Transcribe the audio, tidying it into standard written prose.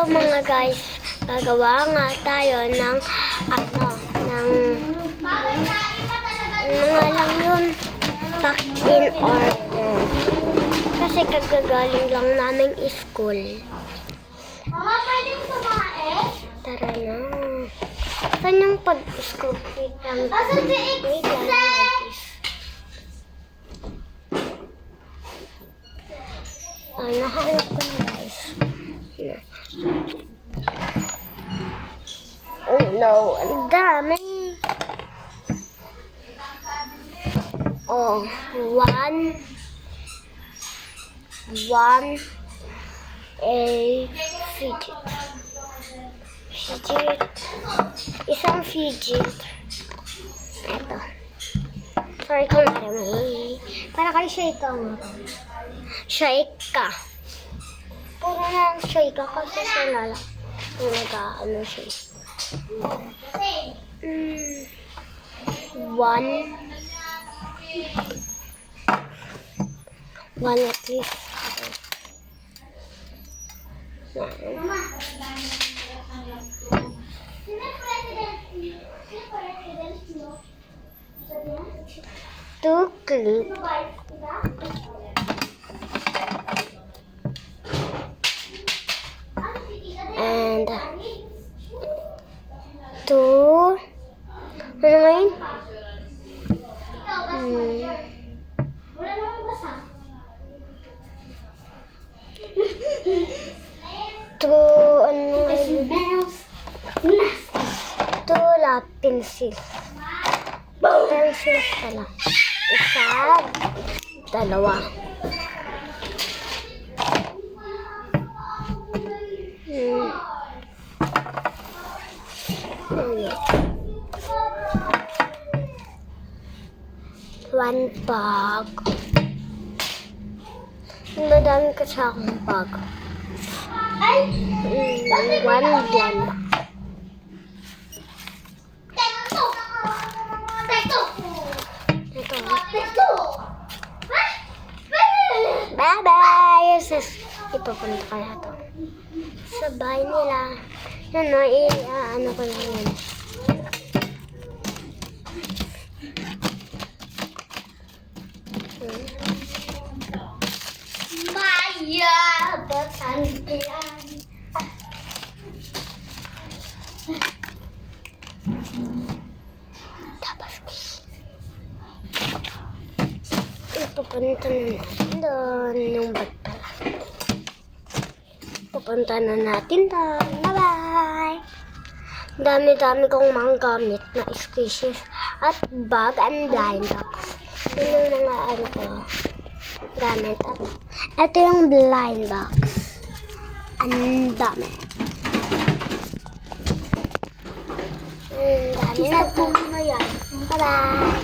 mga guys, gagawa nga tayo ng lang yun, pack in order. Kasi kagagaling lang namin school. Mama, pwedeng sumain? Tara na. Saan yung pag-scoop? Wait lang. Asan si Ixen? Wait lang, guys. Nahanap ko na, guys. Oh no, ang dami. Oh, one a fidget. Isang fidget. Ito. Sorry kung marami. Para kay Shaika nga. Shaika. Puro na Shaika kasi sinala. Nag-ano siya. One at least. Mama. Sino president? Two clip. And two. Ano ngayon? Wala namang basa. Two, ano ngayon? Two pencil. Pencil pala. Isa, dalawa. One bag. Madami ka sa akong bag. One blend. Ito. Bye-bye! Sis, ipapunta ka na ito. Sa bahay nila. Yun no, ano ko lang yun. Maya, batan yan. Tapos, ipapunta na natin doon. Yung bag pala. Pupunta na natin doon. Bye-bye! Dami-dami kong mga gamit na species at bag and blind box. Yun yung mga ano ko gamit. At ito yung blind box. Ang dami. Ang dami na ito. Isa po na yan. Bye-bye!